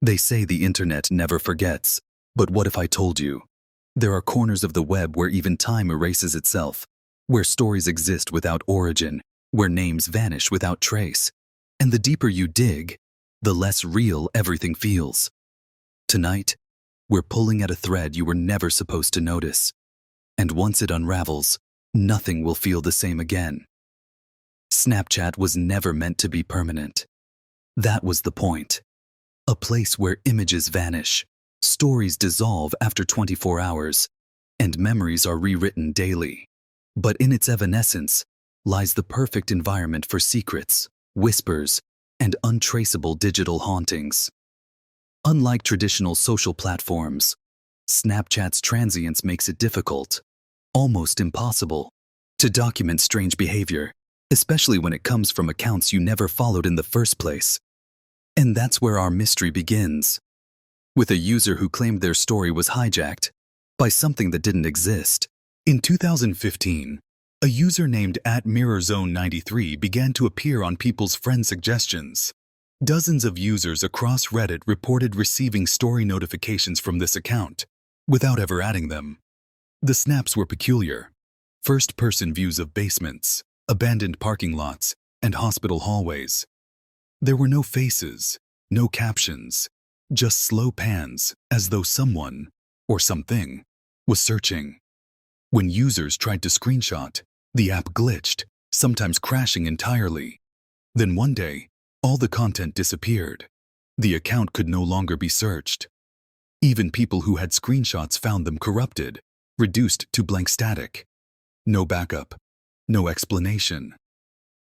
They say the internet never forgets, but what if I told you? There are corners of the web where even time erases itself, where stories exist without origin, where names vanish without trace. And the deeper you dig, the less real everything feels. Tonight, we're pulling at a thread you were never supposed to notice. And once it unravels, nothing will feel the same again. Snapchat was never meant to be permanent. That was the point. A place where images vanish, stories dissolve after 24 hours, and memories are rewritten daily. But in its evanescence lies the perfect environment for secrets, whispers, and untraceable digital hauntings. Unlike traditional social platforms, Snapchat's transience makes it difficult, almost impossible, to document strange behavior, especially when it comes from accounts you never followed in the first place. And that's where our mystery begins, with a user who claimed their story was hijacked by something that didn't exist. In 2015, a user named @MirrorZone93 began to appear on people's friend suggestions. Dozens of users across Reddit reported receiving story notifications from this account, without ever adding them. The snaps were peculiar. First-person views of basements, abandoned parking lots, and hospital hallways. There were no faces, no captions, just slow pans as though someone, or something, was searching. When users tried to screenshot, the app glitched, sometimes crashing entirely. Then one day, all the content disappeared. The account could no longer be searched. Even people who had screenshots found them corrupted, reduced to blank static. No backup, no explanation.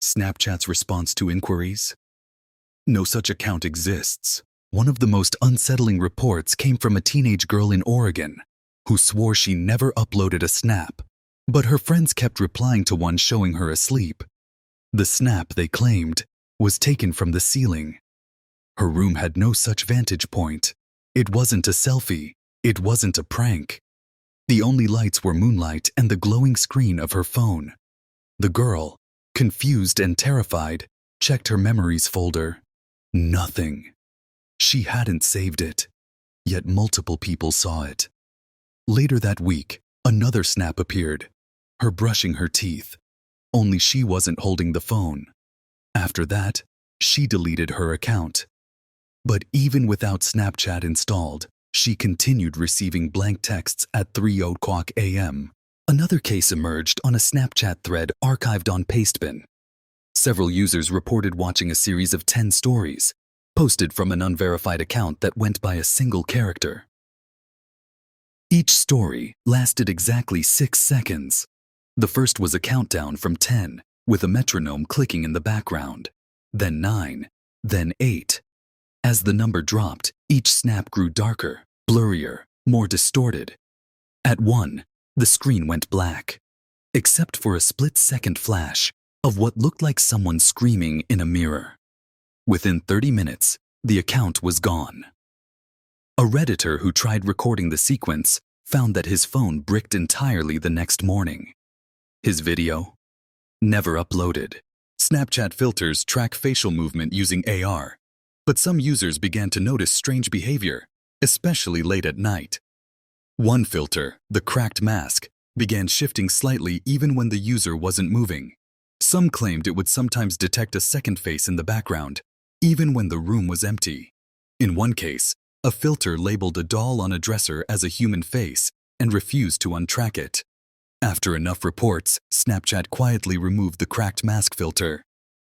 Snapchat's response to inquiries? No such account exists. One of the most unsettling reports came from a teenage girl in Oregon who swore she never uploaded a snap, but her friends kept replying to one showing her asleep. The snap, they claimed, was taken from the ceiling. Her room had no such vantage point. It wasn't a selfie. It wasn't a prank. The only lights were moonlight and the glowing screen of her phone. The girl, confused and terrified, checked her memories folder. Nothing. She hadn't saved it, yet multiple people saw it. Later that week, another snap appeared, her brushing her teeth. Only she wasn't holding the phone. After that, she deleted her account. But even without Snapchat installed, she continued receiving blank texts at 3:00 a.m. Another case emerged on a Snapchat thread archived on Pastebin. Several users reported watching a series of 10 stories, posted from an unverified account that went by a single character. Each story lasted exactly 6 seconds. The first was a countdown from 10, with a metronome clicking in the background. Then 9, then 8. As the number dropped, each snap grew darker, blurrier, more distorted. At 1, the screen went black, except for a split-second flash of what looked like someone screaming in a mirror. Within 30 minutes, the account was gone. A Redditor who tried recording the sequence found that his phone bricked entirely the next morning. His video? Never uploaded. Snapchat filters track facial movement using AR, but some users began to notice strange behavior, especially late at night. One filter, the cracked mask, began shifting slightly even when the user wasn't moving. Some claimed it would sometimes detect a second face in the background, even when the room was empty. In one case, a filter labeled a doll on a dresser as a human face and refused to untrack it. After enough reports, Snapchat quietly removed the cracked mask filter.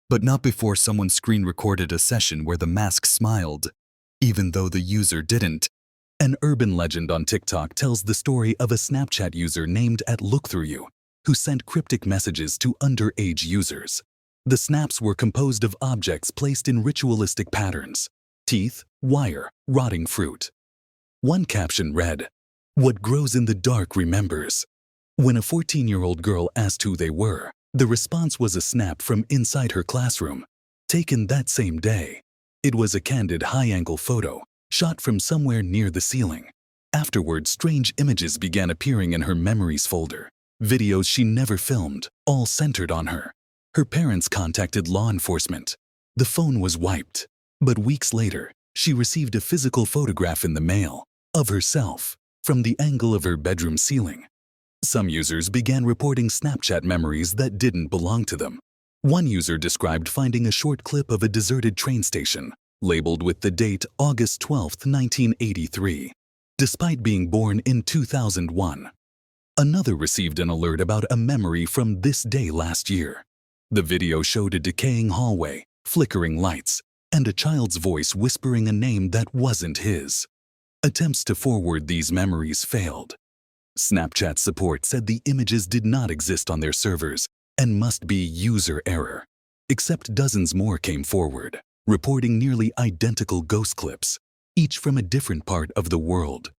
But not before someone screen recorded a session where the mask smiled, even though the user didn't. An urban legend on TikTok tells the story of a Snapchat user named @LookThroughYou, who sent cryptic messages to underage users. The snaps were composed of objects placed in ritualistic patterns: teeth, wire, rotting fruit. One caption read, "What grows in the dark remembers." When a 14-year-old girl asked who they were, the response was a snap from inside her classroom, taken that same day. It was a candid high-angle photo, shot from somewhere near the ceiling. Afterward, strange images began appearing in her memories folder. Videos she never filmed, all centered on her. Her parents contacted law enforcement. The phone was wiped, but weeks later, She received a physical photograph in the mail of herself from the angle of her bedroom ceiling. Some users began reporting Snapchat memories that didn't belong to them. One user described finding a short clip of a deserted train station, labeled with the date August 12, 1983, despite being born in 2001. Another received an alert about a memory from this day last year. The video showed a decaying hallway, flickering lights, and a child's voice whispering a name that wasn't his. Attempts to forward these memories failed. Snapchat support said the images did not exist on their servers and must be user error. Except dozens more came forward, reporting nearly identical ghost clips, each from a different part of the world.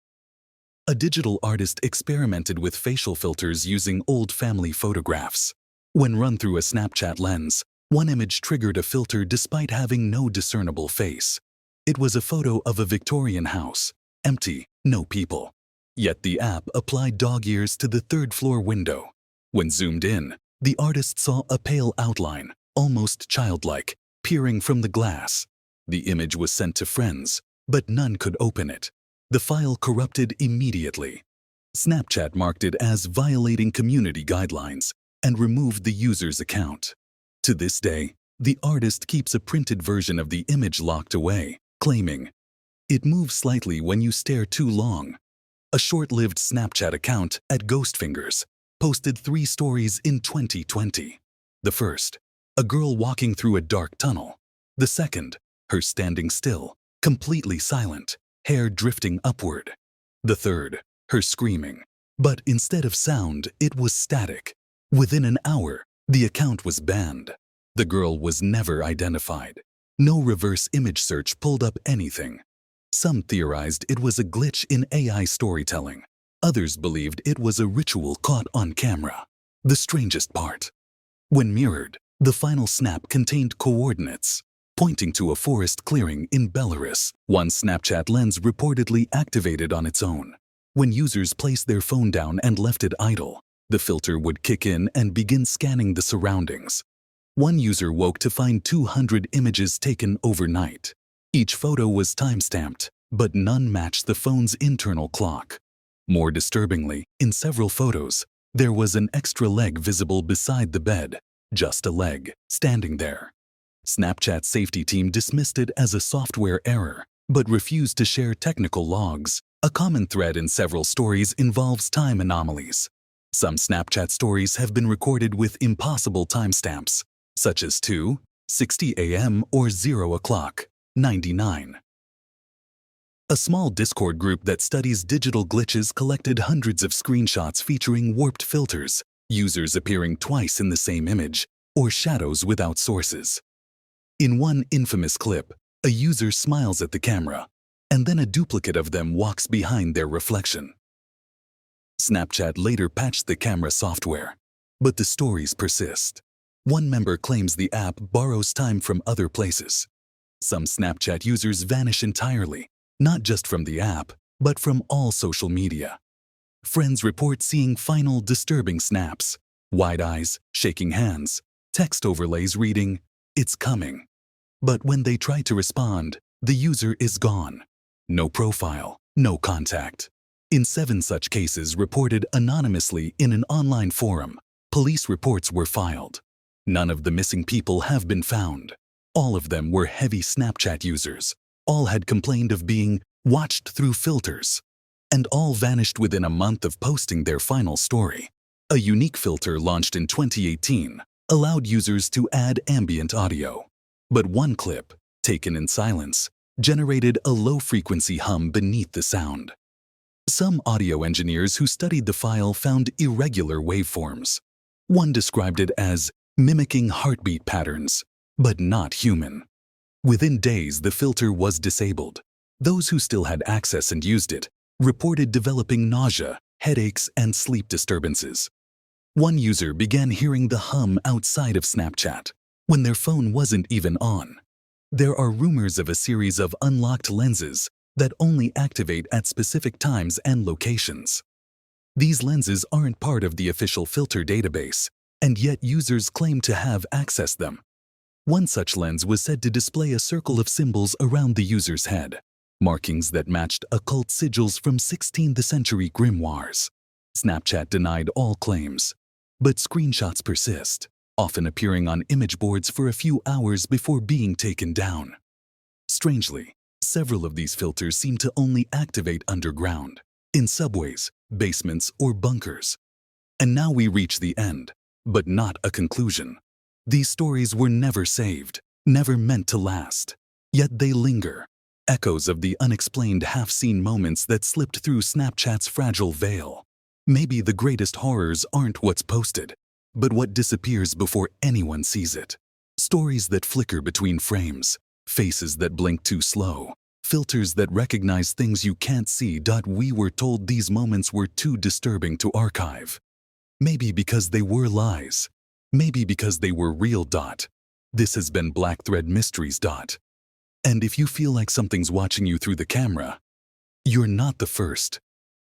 A digital artist experimented with facial filters using old family photographs. When run through a Snapchat lens, one image triggered a filter despite having no discernible face. It was a photo of a Victorian house, empty, no people. Yet the app applied dog ears to the third-floor window. When zoomed in, the artist saw a pale outline, almost childlike, peering from the glass. The image was sent to friends, but none could open it. The file corrupted immediately. Snapchat marked it as violating community guidelines and removed the user's account. To this day, the artist keeps a printed version of the image locked away, claiming, "It moves slightly when you stare too long." A short-lived Snapchat account at Ghostfingers posted 3 stories in 2020. The first, a girl walking through a dark tunnel. The second, her standing still, completely silent, hair drifting upward. The third, her screaming. But instead of sound, it was static. Within an hour, the account was banned. The girl was never identified. No reverse image search pulled up anything. Some theorized it was a glitch in AI storytelling. Others believed it was a ritual caught on camera. The strangest part. When mirrored, the final snap contained coordinates, pointing to a forest clearing in Belarus. One Snapchat lens reportedly activated on its own. When users placed their phone down and left it idle, the filter would kick in and begin scanning the surroundings. One user woke to find 200 images taken overnight. Each photo was time-stamped, but none matched the phone's internal clock. More disturbingly, in several photos, there was an extra leg visible beside the bed, just a leg, standing there. Snapchat's safety team dismissed it as a software error, but refused to share technical logs. A common thread in several stories involves time anomalies. Some Snapchat stories have been recorded with impossible timestamps, such as 2:60 a.m. or 0 o'clock, 99. A small Discord group that studies digital glitches collected hundreds of screenshots featuring warped filters, users appearing twice in the same image, or shadows without sources. In one infamous clip, a user smiles at the camera, and then a duplicate of them walks behind their reflection. Snapchat later patched the camera software, but the stories persist. One member claims the app borrows time from other places. Some Snapchat users vanish entirely, not just from the app, but from all social media. Friends report seeing final disturbing snaps, wide eyes, shaking hands, text overlays reading, "It's coming." But when they try to respond, the user is gone. No profile, no contact. In 7 such cases reported anonymously in an online forum, police reports were filed. None of the missing people have been found. All of them were heavy Snapchat users. All had complained of being watched through filters. And all vanished within a month of posting their final story. A unique filter launched in 2018 allowed users to add ambient audio. But one clip, taken in silence, generated a low-frequency hum beneath the sound. Some audio engineers who studied the file found irregular waveforms. One described it as mimicking heartbeat patterns, but not human. Within days, the filter was disabled. Those who still had access and used it reported developing nausea, headaches, and sleep disturbances. One user began hearing the hum outside of Snapchat, when their phone wasn't even on. There are rumors of a series of unlocked lenses that only activate at specific times and locations. These lenses aren't part of the official filter database, and yet users claim to have accessed them. One such lens was said to display a circle of symbols around the user's head, markings that matched occult sigils from 16th century grimoires. Snapchat denied all claims, but screenshots persist, often appearing on image boards for a few hours before being taken down. Strangely, several of these filters seem to only activate underground, in subways, basements, or bunkers. And now we reach the end, but not a conclusion. These stories were never saved, never meant to last. Yet they linger, echoes of the unexplained half-seen moments that slipped through Snapchat's fragile veil. Maybe the greatest horrors aren't what's posted, but what disappears before anyone sees it. Stories that flicker between frames, faces that blink too slow, filters that recognize things you can't see. We were told these moments were too disturbing to archive. Maybe because they were lies. Maybe because they were real. This has been Black Thread Mysteries. And if you feel like something's watching you through the camera, you're not the first.